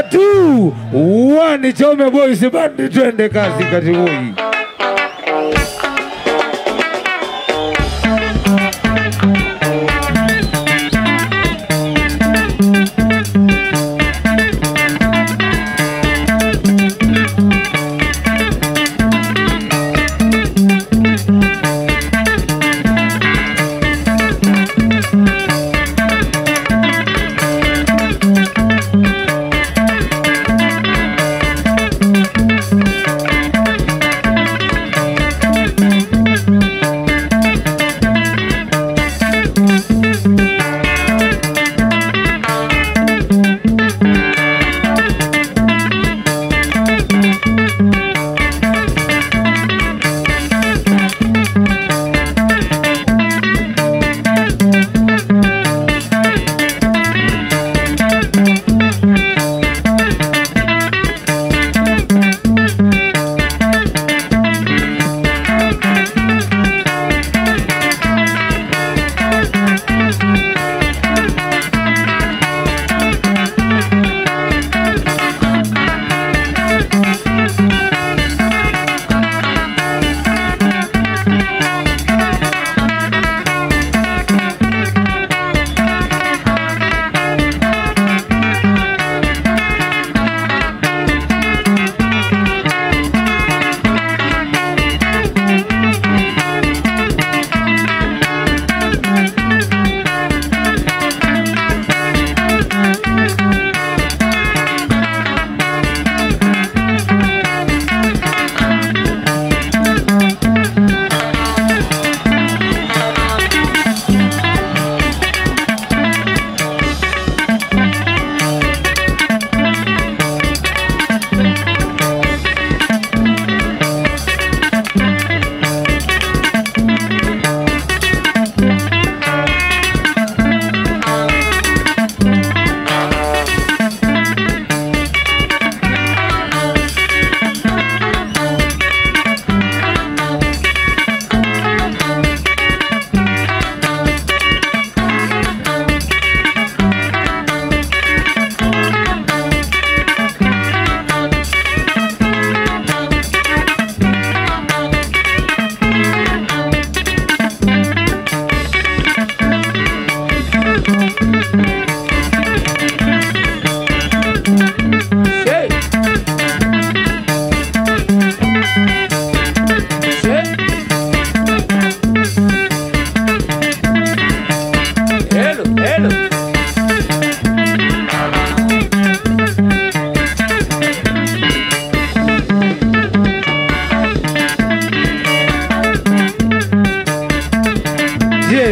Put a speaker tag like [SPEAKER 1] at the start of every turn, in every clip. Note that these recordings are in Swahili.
[SPEAKER 1] 2 1 Chome Boys bandi twende kazi katiboi.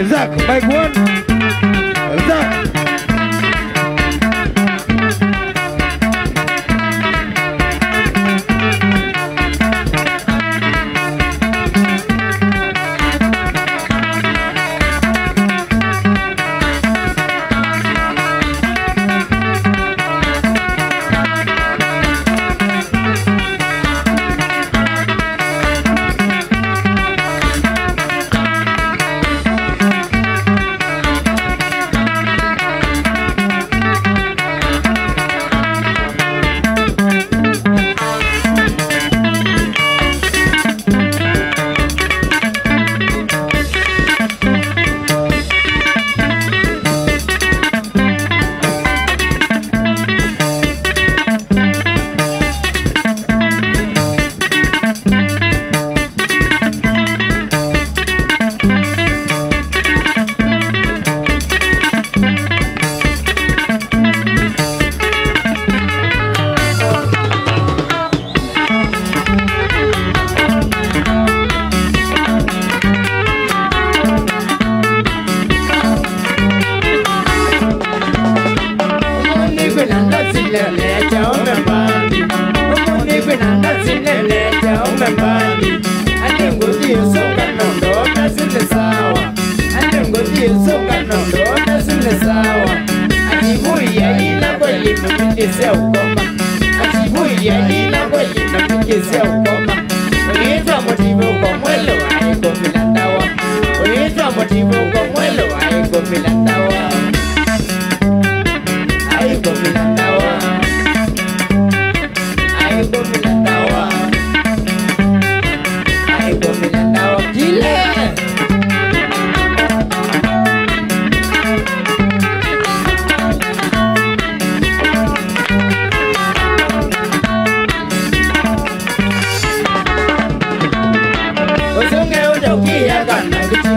[SPEAKER 1] Zach, mic 1. Zach.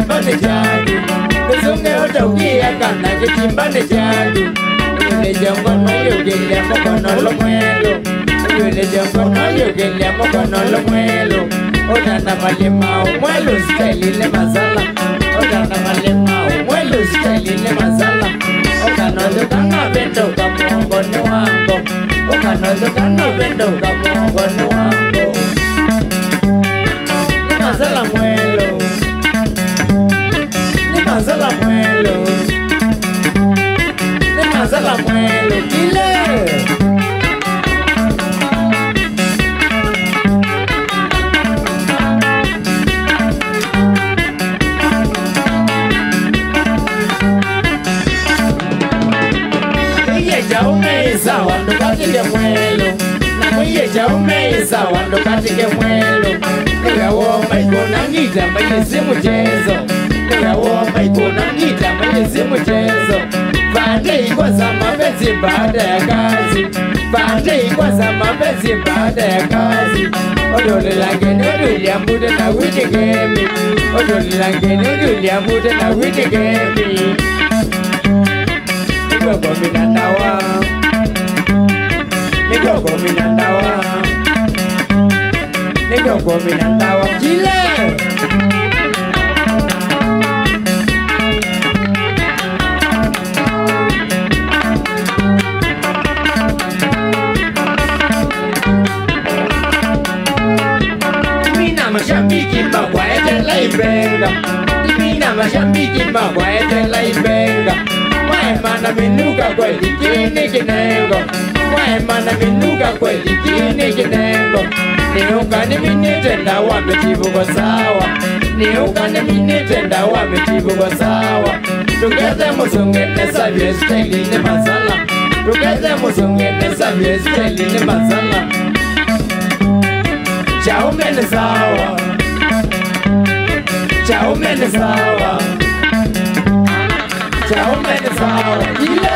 [SPEAKER 2] chimbane chadu Kusunge utaukia kana chimbane chadu Yule jongono yugilia mokono lo mwelo Yule jongono yugilia mokono lo mwelo Odana malima umwelo style mazala Odana malima umwelo style mazala Okanozo kano vendo kamongo ni wango Okanozo kano vendo kamongo ni wango Ni mazala mwelo Ni mazala mwelo Ni mazala mwelo Kile Umeiza wando katike mwelo Na mwiye cha umeiza wando katike mwelo Niwe woma ikona ngita mayezi mchezo Niwe woma ikona ngita mayezi mchezo Bande ikwa za mapenzi baada ya kazi Bande ikwa za mapenzi baada ya kazi Odole langeni uliambude na witi gemi Odole langeni uliambude na witi gemi Nigogo minandawa Nigogo minandawa Nigogo minandawa Kile Mina mashabiki magwa etela ibenga Mina mashabiki magwa etela ibenga Mana minuka kweli kini kinengo Mana minuka kweli kini kinengo Niuka ni minitenda wametibu kwa sawa Niuka ni minitenda wametibu kwa sawa Tugeze musungene sabye steli ni masala Tugeze musungene sabye steli ni masala Chaume ni sawa Chaume ni sawa Chaume ni sawa Ile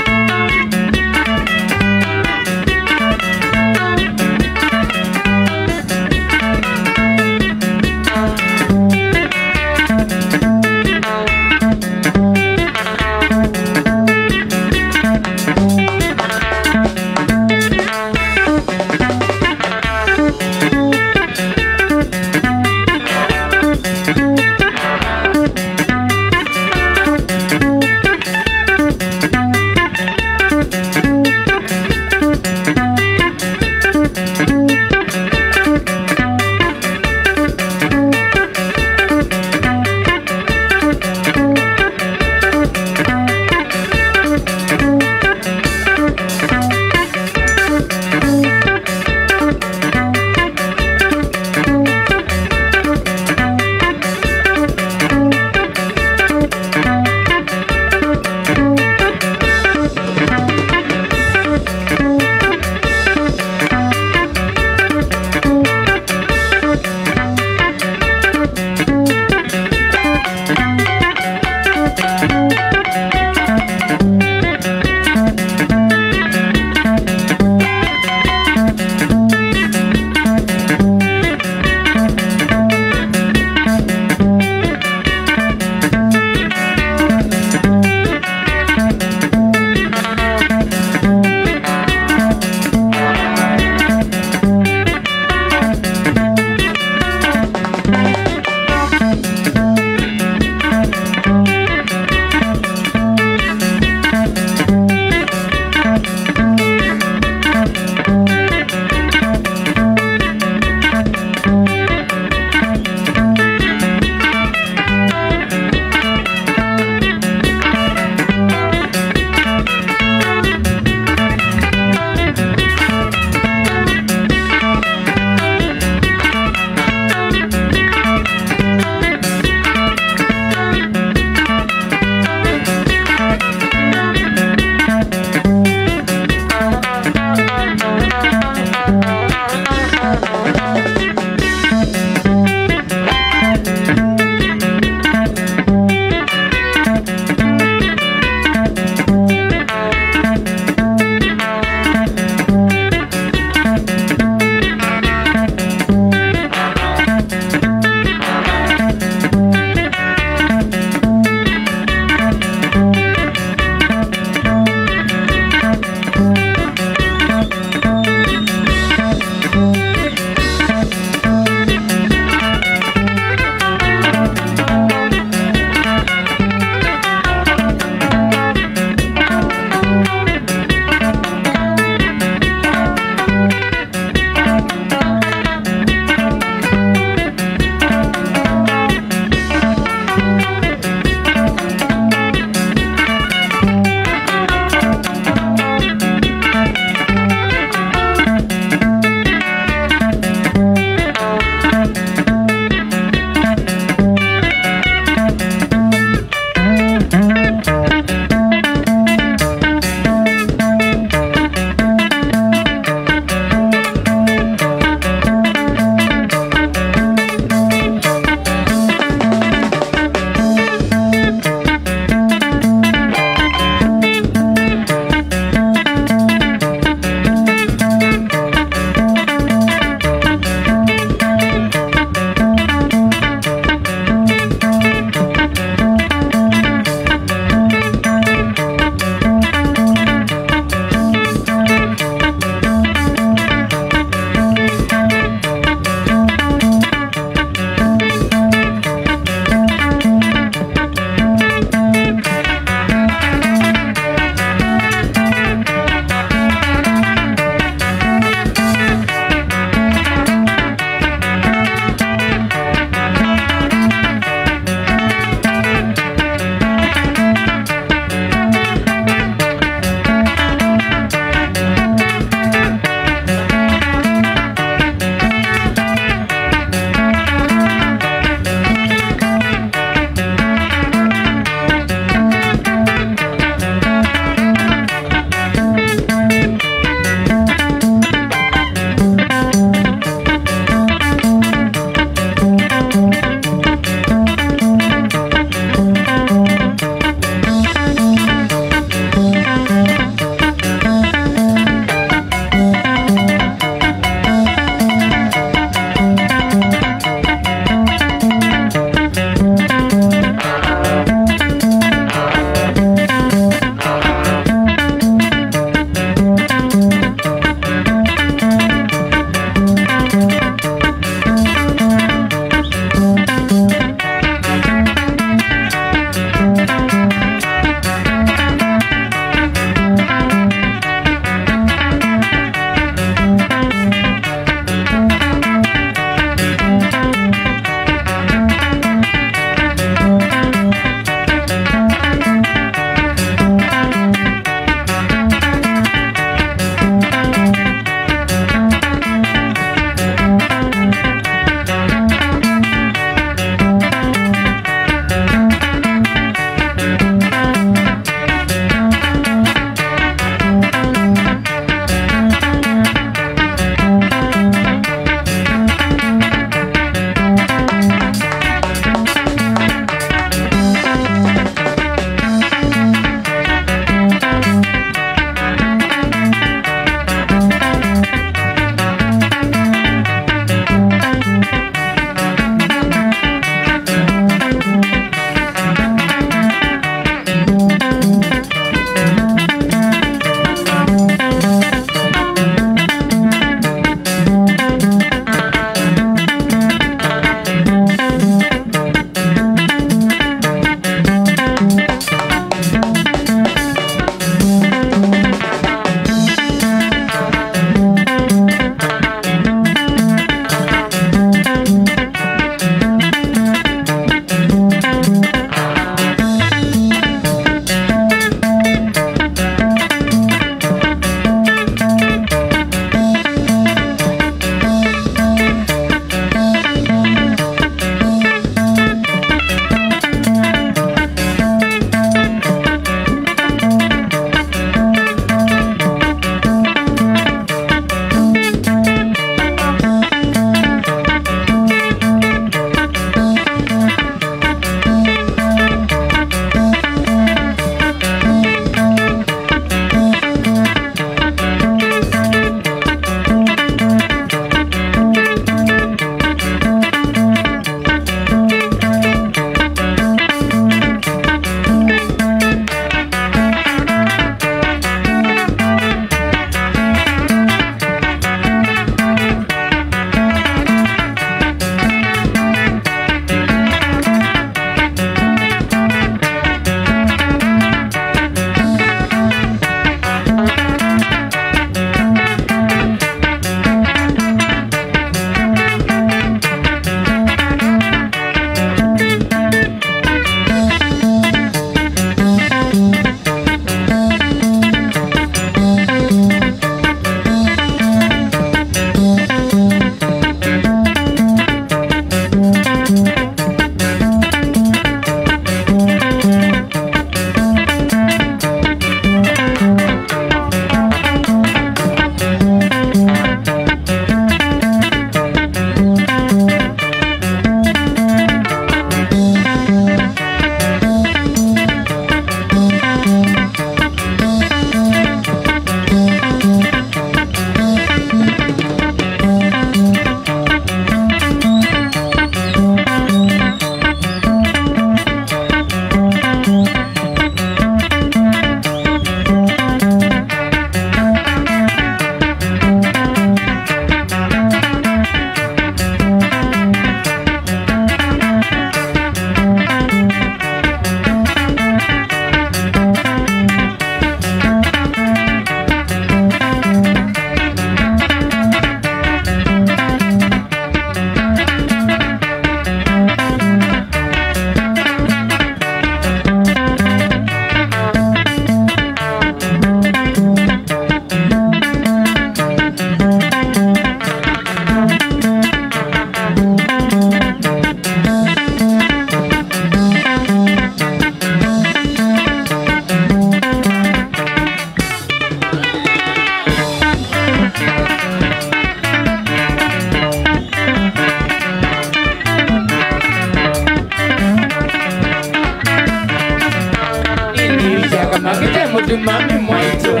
[SPEAKER 2] kama kite mutumami mwaito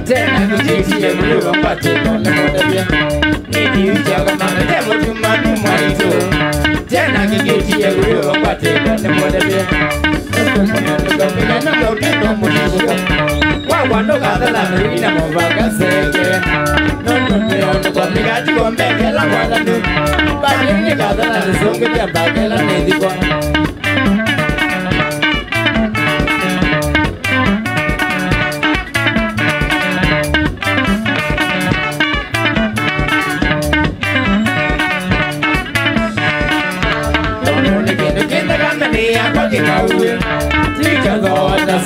[SPEAKER 2] tena kujitia guliwa mpate kone modabia nidiucha kama kite mutumami mwaito tena kujitia guliwa mpate kone modabia nukamina na utendo mutuka wawando kadhala nuina mwaka seke nukamina tiko mbekela wadanu bagini kadhala nusungita bagela nidikwa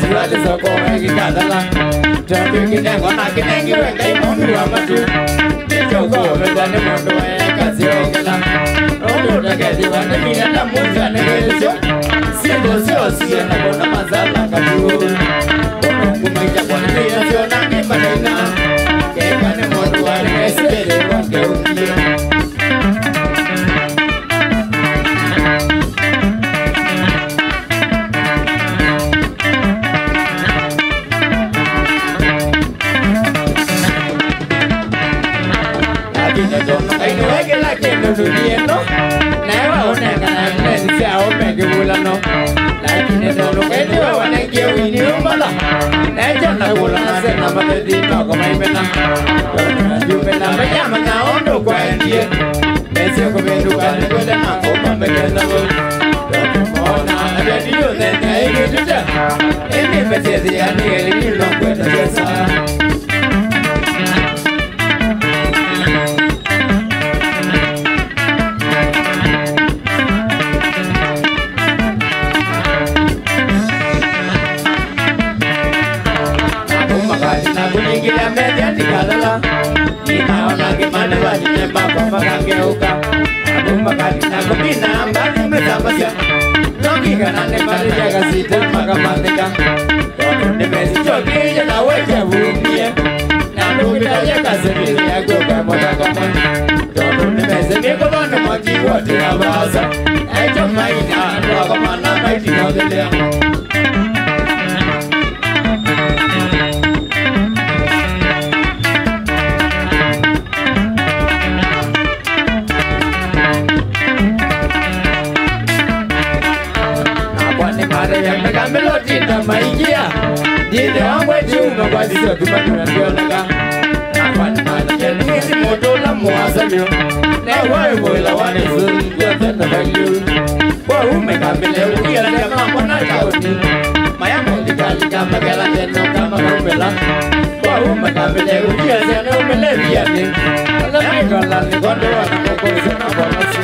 [SPEAKER 2] Suruali soko wengi kadala Jambi kinengo na kinengi wenga imondu wa matu Nichoko wezane mondu wa kasi ongela Ondo taketi wane mina na muja negesho Sigo sio siya na kona mazala katu Ono kumaita kwa nina sio nangi manena Kekane mondu wa nekesere wake ukia Duniendo, never on and say, I'll make you will know. Like in the no anywhere when I give you mother. I will not say, I'm a deep dog of my men. You've been a man now on the quiet here. Let's go to bed with an uncle, but again, the world. I get you, then I get you there. And if I say the idea, you don't quit the Kuningira media tikadala Ninaona kimane wajine bako makangeuka Abumbakali na kumina mbali metamasya Nongi kanane mbali jaga sita makamandika Tono nimesi chokija na weche vumie Na nukita jaka semili ya goka moda kama Tono nimesi mikono mwaji wote na basa Echo maina nwa kama na maiti modelea Melody na maijia Dide wangwe chunga kwa zio tumanuna tionaka Afani maji Nisi motola muwasamyo Newae mwila wane zuri Kwa tenda valyu Kwa ume kamile Ukia lika mambo na kauni Mayamo likali kama gala teno kama kumbela Kwa ume kamile Ukia lika umele viyate Ala mikola nikondo wana kukuzi na bonasi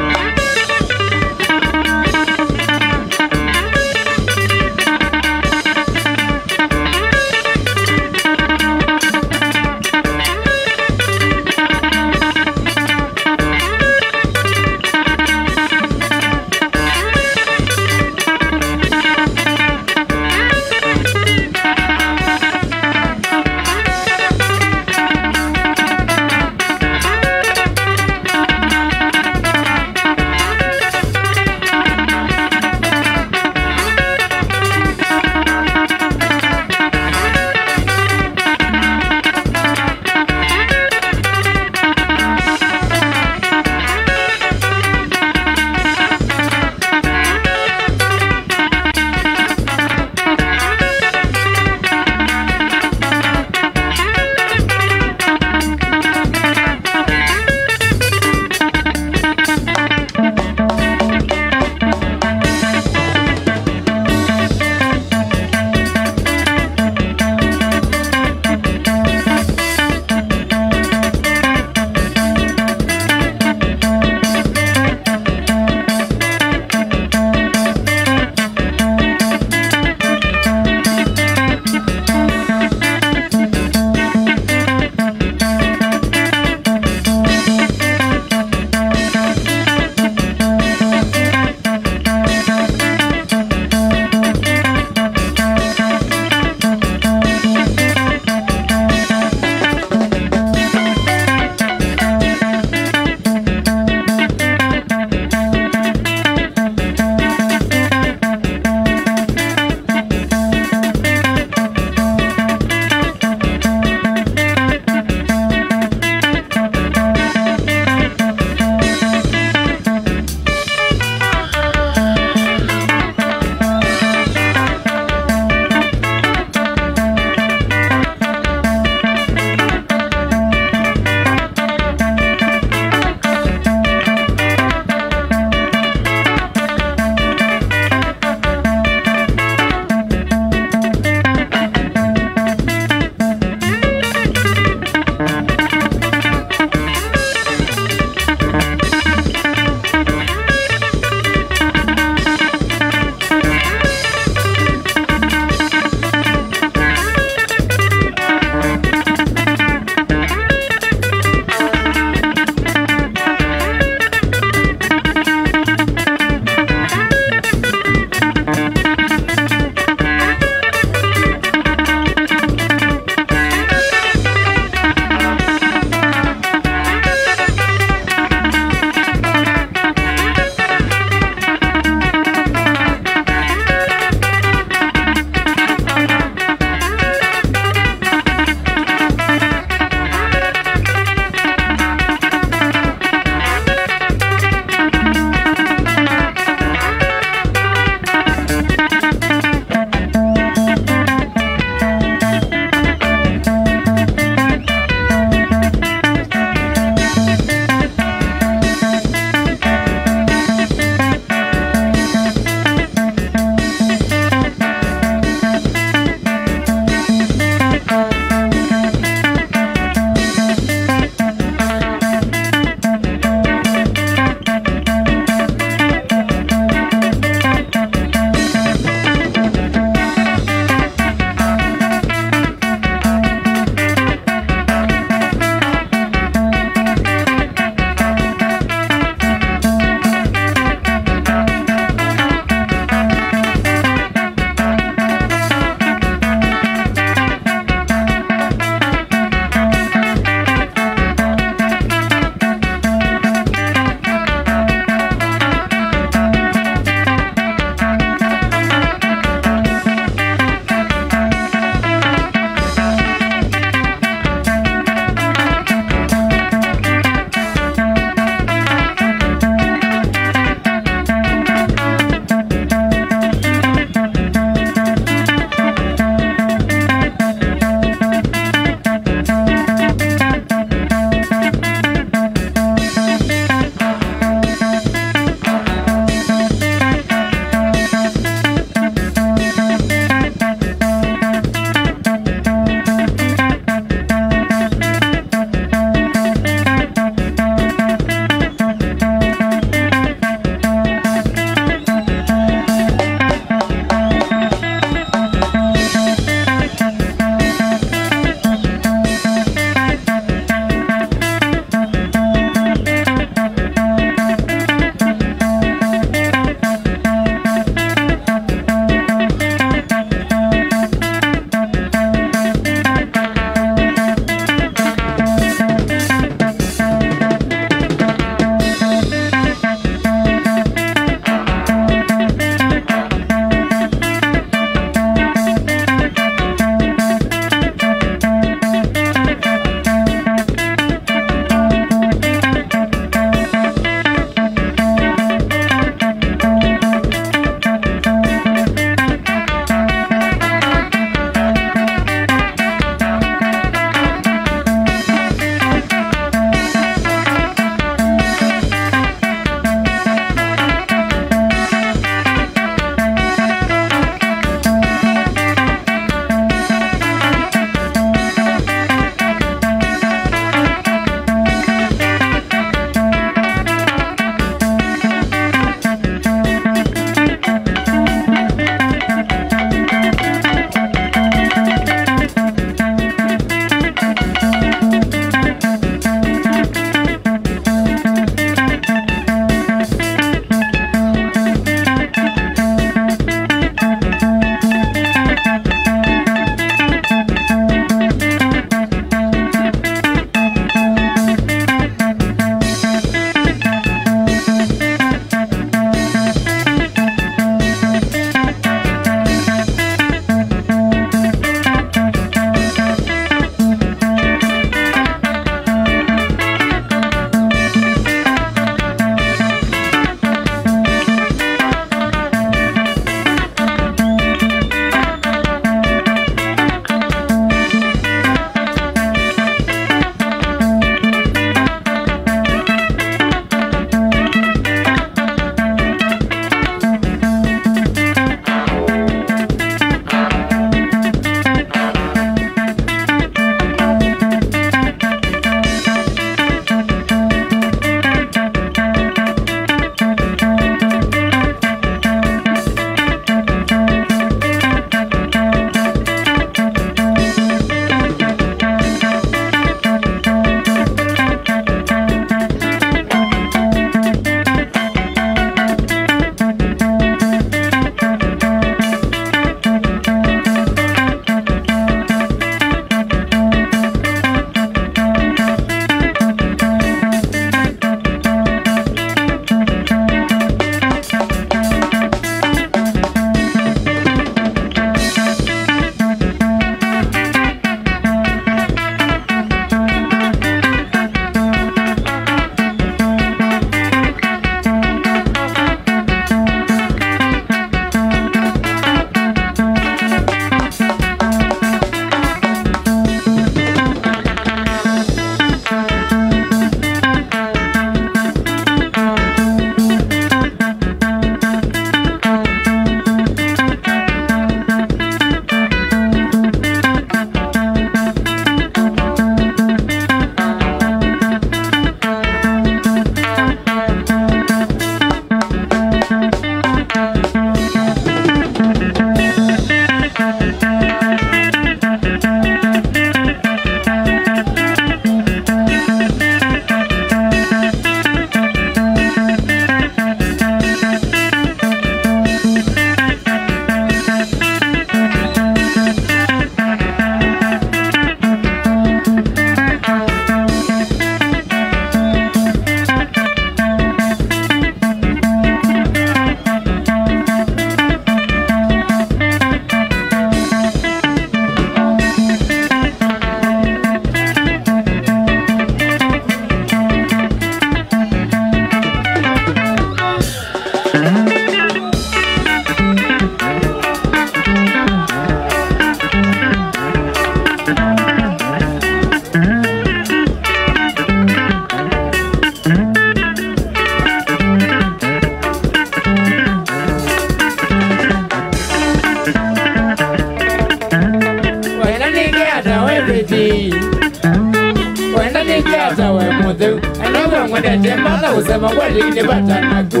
[SPEAKER 2] hata we mudeu anawe mwende mada usema kweli ni bata naku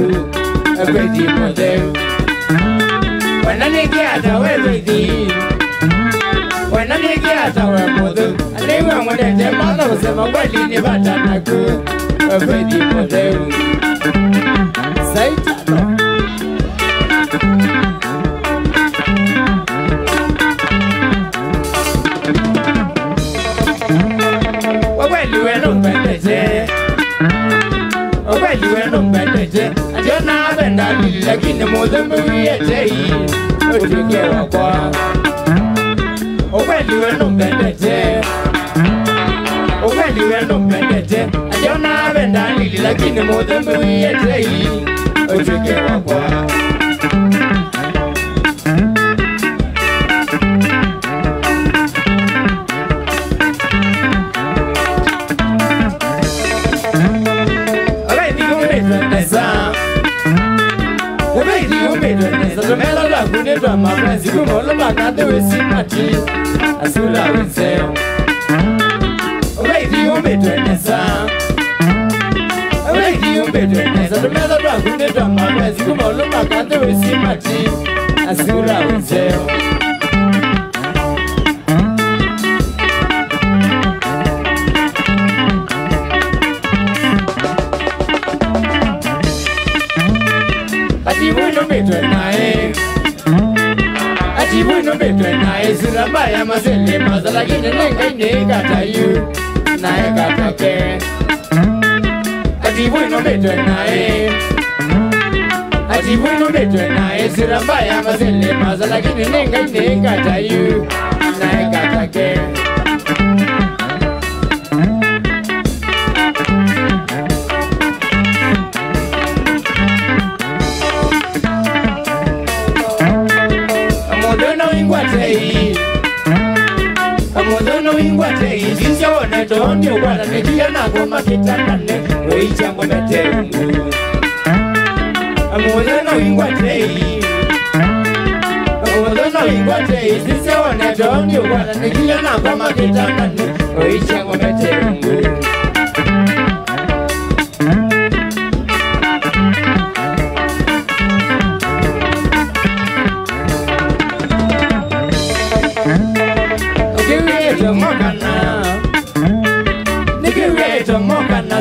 [SPEAKER 2] Bedi mudeu Wananiki hata we bedi Wananiki hata we mudeu anawe mwende mada usema kweli ni bata naku Bedi mudeu Saitano Waweli wenu mpendeje Waweli wenu mpendeje Ajona benda lili lakini mudembe wiyetei Otuke wakwa Waweli wenu mpendeje Waweli wenu mpendeje Ajona benda lili lakini mudembe wiyetei Otuke wakwa Tumela la kunetwa mafrenzi kumolo makande wesimati Asula wenseo Obeidi umbetwenesa Obeidi umbetwenesa Tumela la kunetwa mafrenzi kumolo makande wesimati Asula wenseo Atibuino betwenae Atibuino betwenae Surabaya mazele mazala gine nenga ine gata yu Nae gata ke Atibuino betwenae Atibuino betwenae Surabaya mazele mazala gine nenga ine gata yu Nae gata ke Amodono wingwatei Jinsia wane tohondi uwala Nekia na goma kitandane Weicha mwemete ungu Amodono wingwatei Amodono wingwatei Jinsia wane tohondi uwala Nekia na goma kitandane Weicha mwemete ungu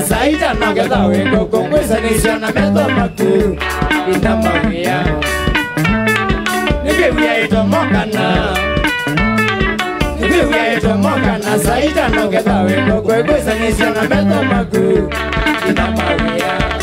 [SPEAKER 2] Saita na gada wego kongwesa nishana meto maku Ina mawia Nikiwia ito mokana Nikiwia ito mokana Saita na gada wego kongwesa nishana meto maku Ina mawia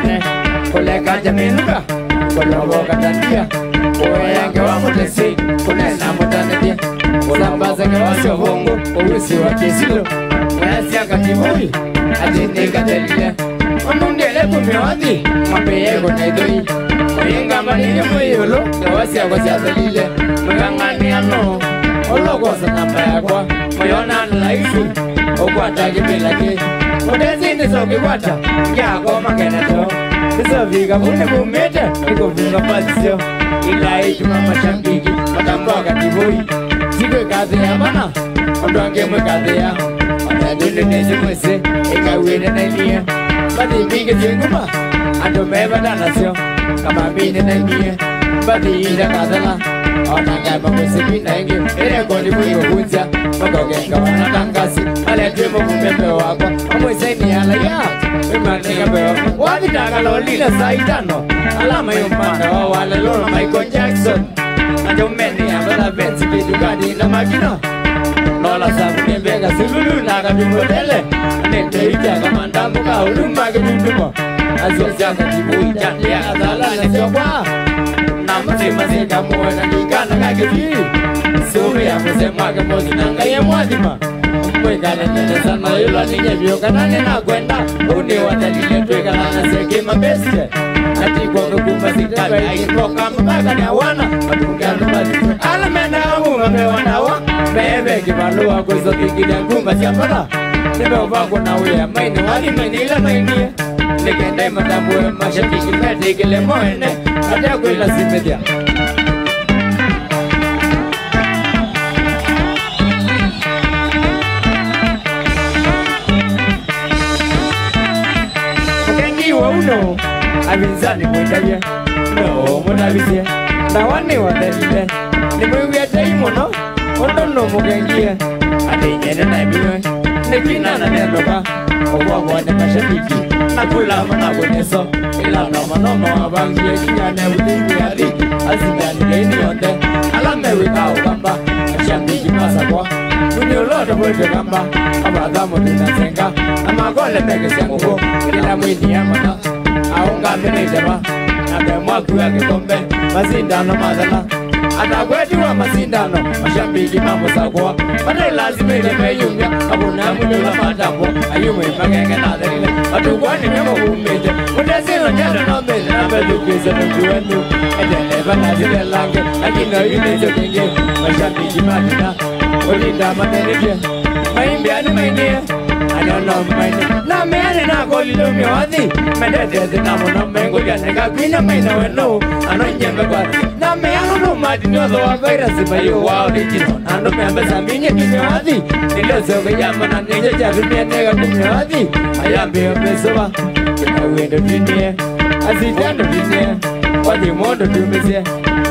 [SPEAKER 2] mene kuleka jaminuka kuloboka tandia Uwenge wa mutesi kunena mutandia Ulambaza ngewasyo hongo uwisi wa kisilo Mwesi akatibui atindika telile Onundele kumiwadi mapeyego naidoi Mwinga maninge mwiyolo ngewasi akwasiatalile Mwingangani ano Ologosa namba yakwa Mwayona nlaifu Ukwata kipilake Mutesi nisoki kwata Yako makeneto Nisofika mune kumete Nikufunga pasisyo Ila ichuma mashambiki Matamboka tibui Sikwe kazi ya mana Ondwange mwe kazi ya Ondadule nese mwese Ika uwene na ilie Bati mingi zinguma Ando meba danasyo Kama mine na ilie Bati ida kadala Onanga mwese pina ingi Ere kodi mwe kuhunzia Makogenga wanatangasi Ale tuemo kumepe wako Mwese ni ala ya Imaninga bewa Wabitaka lolila saitano Alama yumpanda wa wale lolo Michael Jackson Najo meni abela bensi bidugadi na magina Lola sabu nembega sululu naga dumotele Nente ija kamandambu ka ulumba kidudumo Azosya katibu ijandi ya azala na siokwa Namase maseka muwena nikana kakiti Sumi ya kusema kemozi nanga ye mwadima Mwekana nene sana yula ninye vyokanane na kwenda Uni watalile tuekalana seke mabeste Ati kwa kukumba sitaka Ikitoka mpaka ni awana Matungia nubati Ala mena amu mamewana wa Mebe kibalua kuzo kikide kumba siapata Nime uvako na uya maini wali maini ila mainie Legenda imatabu ya mashakiki meti kile moene Atea kuila simedia Uno Abinzani mwendaye No munabizie Na wani wadalile Nimewia taimono Ondo mugengie Adi nyene na ibiwe Nikina na nendoka Owa wane mashabiki Nakula mana kweneso Ila na manomo Abangie kinyane udingi ya liki Azingani leini yonde Alamewi kao kamba Ashabiki masakwa Muni uloto mwete kamba Abadhamu tunasenga Amagole mege sianguko Ila mwini ya mana Aunga mene jaba Nabe mwaku ya kikombe Masindano madala Ata kwetu wa masindano Mashambiki mambo sakwa Mane lazime ile meyunga Abuna mwila matambo Ayume magenge na dhalile Atukwani memo umete Mutesino jana na mbele Nabe tukise nujuenu Edeleva na zile lange Akina yune chokenge Mashambiki madina Olinda matenike Maimbiani mainie I don't know mine. Na mene na goli lo mi wadi. Medete na mono mengo ya nega kwina maina weno. Ano nyembe kwa. Na me ano no madi no do abaira si bayo wa original. Ano me ambesa minye mi wadi. Nilo so ke yama na nije ja mi nega mi wadi. Ayambe obesoba. Kita wendo dinye. Azidando dinye. Wadi mondo dumese.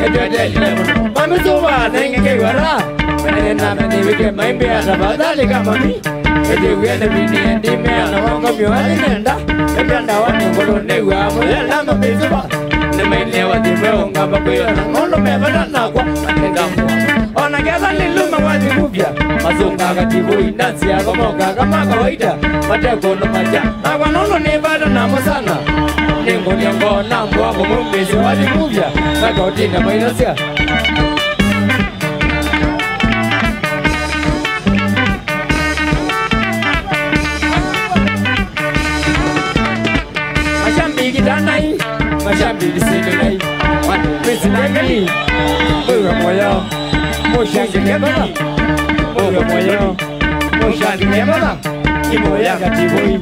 [SPEAKER 2] Edo de lemo. Mami so wa nenge ke wara. Mene na mene wike maimbe ata badali kama mi. Ede wene bini endi mea na wango miwani nenda Ebianda wani ngolo newe amule lama bezuba Nemene wadi meonga bakuyo na ngolo mebada nakwa Atenda mwa Ona keza niluma wadi mubya Mazunga katibu indansi ya gomoka kama kawaida Mateko no maja Nakwa nono nebada na musana Nengo nyongo na mwa kumumbizi wadi mubya Naka utina mainasia Danai, mashabiki sinai, watu pesi nagani, moyo moyo, moshangi nebala, moyo moyo, moshangi nebala, imoya katiboi,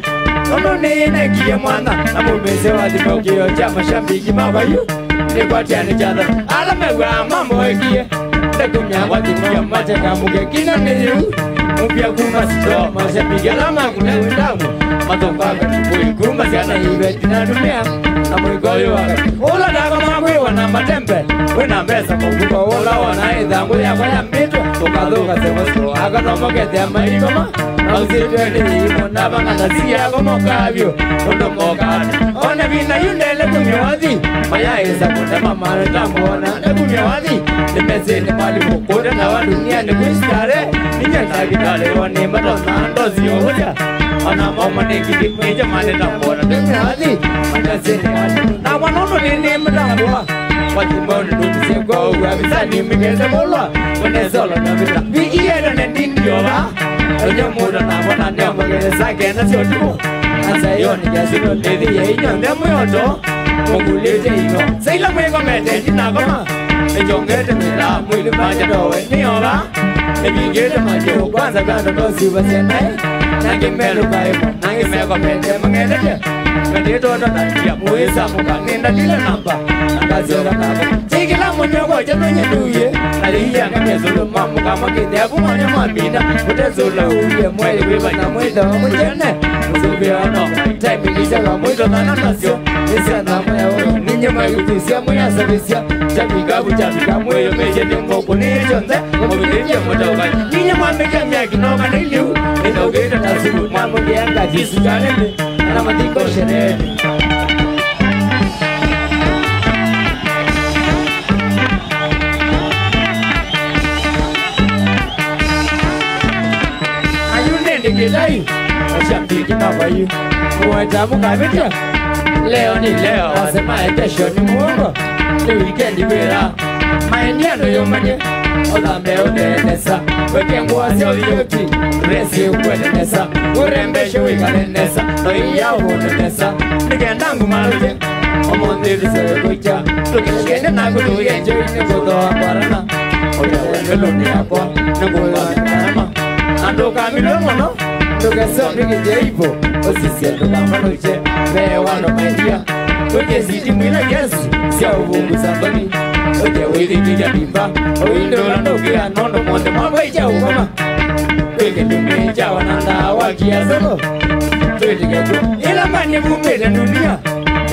[SPEAKER 2] ono nene kiye mwana, namumeze wadi mokio cha mashabiki mabayu, nikwatiani jada, alamewa mambo ekie, nekumya wadi mokio mateka muke kina niyu, mpia kumasito, mashabiki alama kunewe damu, Matopaka kipui kumba siana hiwe tina dunia Amuigoyo wakati Ula dago magwe wana matembe Wena mbesa kukuka ula wana idhangu ya kwaya mbitu Tukadhuka sewasko Aga no mokete ama ikoma Mausitwe ni himo Nabanga nasi ya komokavyo Undo mokati One vina yundele kumyawadhi Maya isa kunde mamare tambuona Ne kumyawadhi Nimese ni mali mukude na wa dunia ni kuistare Ninja na gitare wani madonna ndozi oja ana mama ne kidi meja mane tambora demi hadi ana sene hadi na wanono ni mdangwa wati mbona nduzi go abisani migeze molwa wene solo na vita biiero ne ndio ba ojo muda na wana ndio magere sake na siotu asa yoni jasino ledi yenyo ndemo yoto mugulete ino seila mwego mete jinagoma ejongete mira mwili maja dowe niora ebigete majo kwanza kando dosi basene nange melo kai nange mego mete mangelete kadito tatatia muisa mukanenda dile namba ndazora nabo tikila munyogo jenonya duye aliya ngamezulu mamu kama kide abumanya mabina utezula uye mwele biba na mwito mujene musubiano type kisha mwito na nasio esa na mwe ninyo mwe kutusia mwe sabisia chapigabu chapika mwe meje ndimo kunichonze mubidije mutoka ninyo mwe kanya kinoga nilu ndogeta tasibu mamu yanga jisukane na matiko shere Gidai, shambiki mabayu, muajamu kabitia. Leo ni leo, asema kesho ni Mungu. Ni weekend bila, maeneo yomanye. Odambe odenesa, weke nguo sio yoki. Resi ukwenesa, urembeshe wikalenesa. Noia uonesa, nigendangu maluje. Omondiri sere kucha, tukishikende naku tuyenjo ine kutoa parana. Oya wengelo ni akwa, nangula nama. Ando kamilo mono, toka somi kijeipo, osisi ando kamano che, wano maidia, toke siti mwina kiasi, siya uvungu sambani, toke wili kija bimba, oindola toke anono monte mamba icha ukoma, toke dume icha wananda wakia soko, toke keko, ila mani kumele dunia,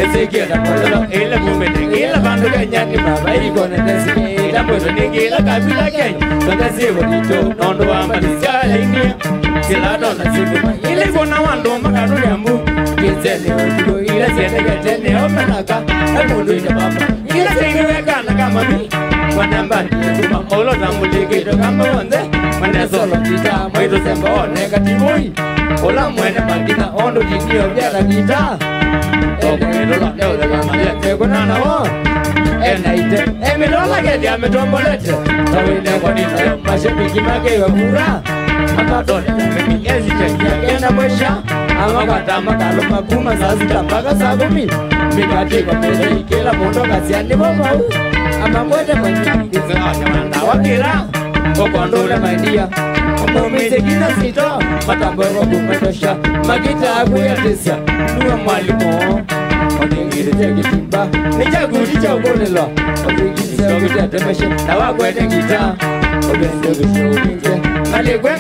[SPEAKER 2] Ezekiel apollo, ila kumele, ila bandu kanyani baba, ikone nesike, ila mwezo niki, ila kabila kenya, toka sivo nito, nondo wamba nisya inia, sila dona sivu, ili kuna wando makanu yambu, kizene ojugo, ila siene ketene omenaka, emundu ina bamba, ila singiweka na kama mi, wanambani yekuma, olo zambuliki to kama wande, wane solo kita, mwito semba one katimui, ola mwene magina, ondo jikio vyara kita, Omedola dola kama lete kunana wo Enaite Emedola kedi ametombolete Tawine kwa nita Mashepiki make wa kura Makatone Mimi ezite Kenda mwesha Amakata makalo makuma Sasita mpaka sagumi Mikati kwa pele Ikela mundo kasiani boba Amamwete mwenye Kize wanyamanda wakira Kokondole maindia Mumeze kina sito Matamboro kumetosha Magita aguya tesya Nuwa mwalimo Odingiri teki timba Nichaguri chaukolelo Odingiri seogi tetemeshe Nawa kwete ngita Odende kushoginge Ngalikwe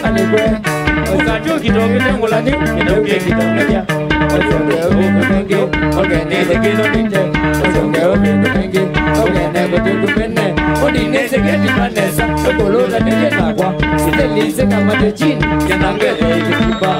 [SPEAKER 2] Ukatu kitogi tengulani Kitogi kitongenya Osonge ukenenge Ogeneze kilonite Osonge ukenenge Ogenege tukupene Odineze keti manesa Okolola nije nakwa Sitelise kama techini Yanangele kitimba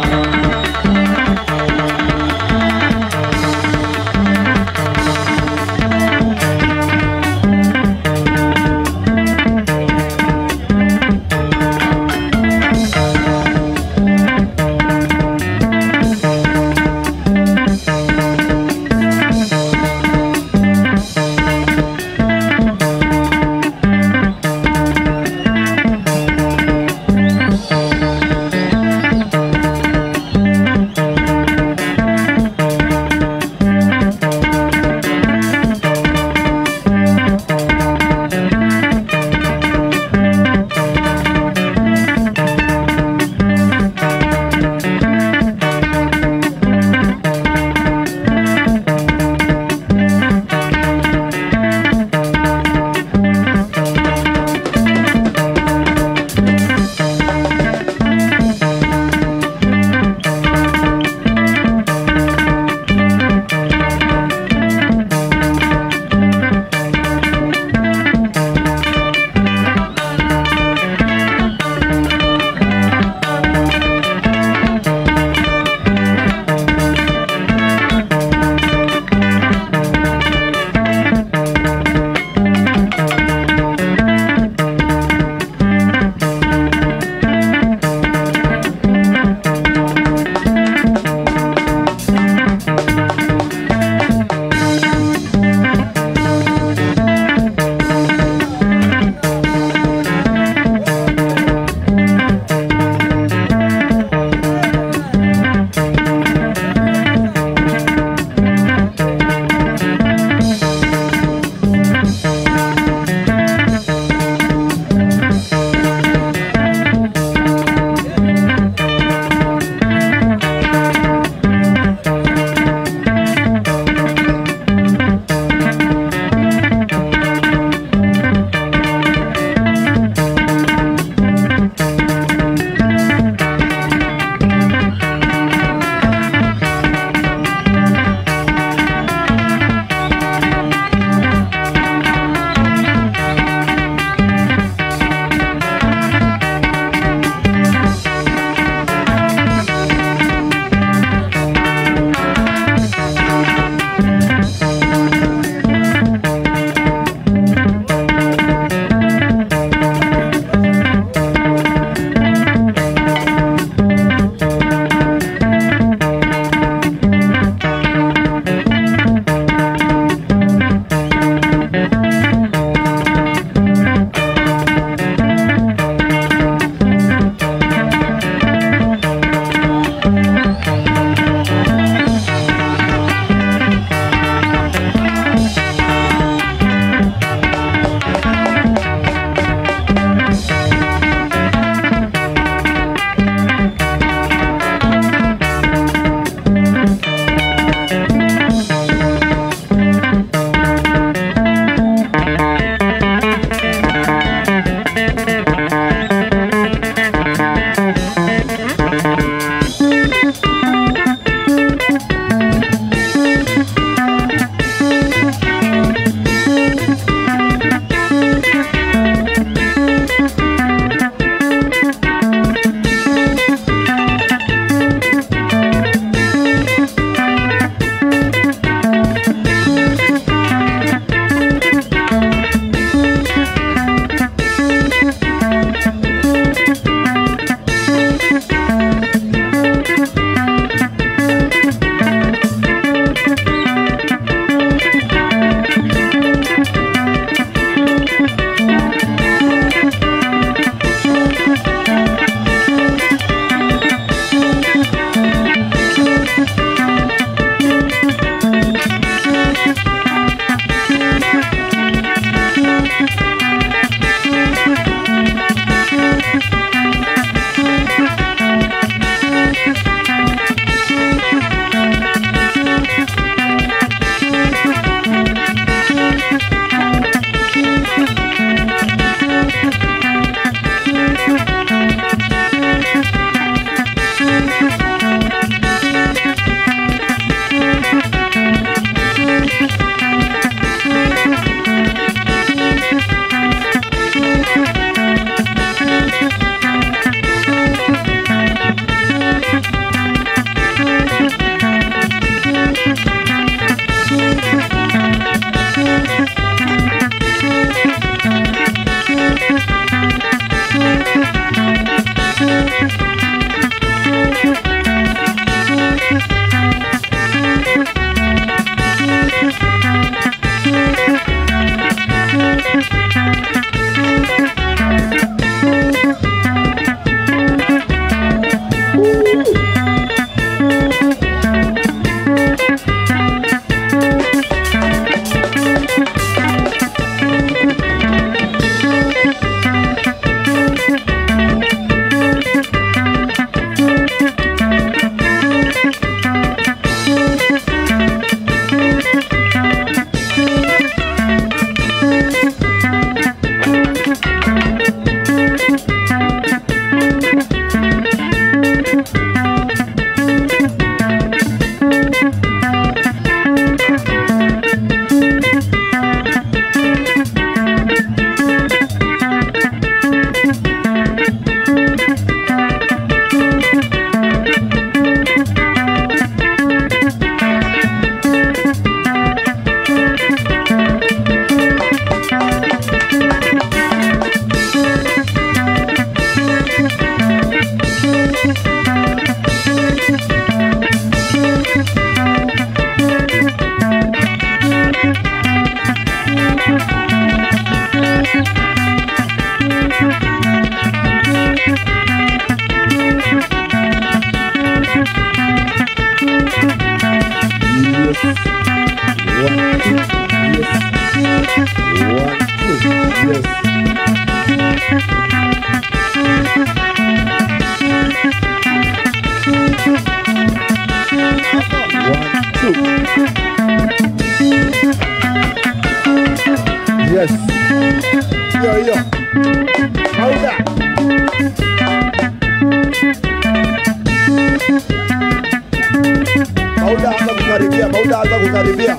[SPEAKER 3] Yes. Hiyo. Mauda. Mauda anza kukaribia.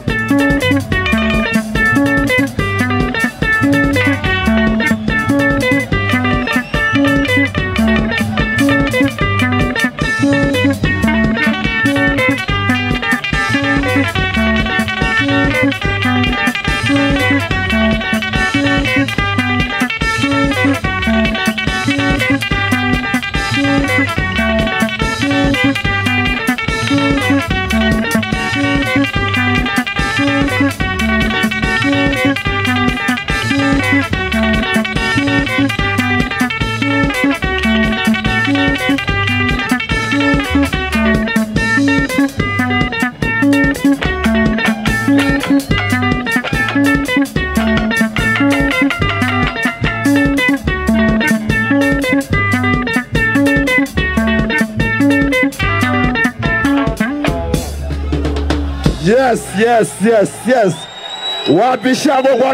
[SPEAKER 3] Yes. Wapi Shavo Gwanda?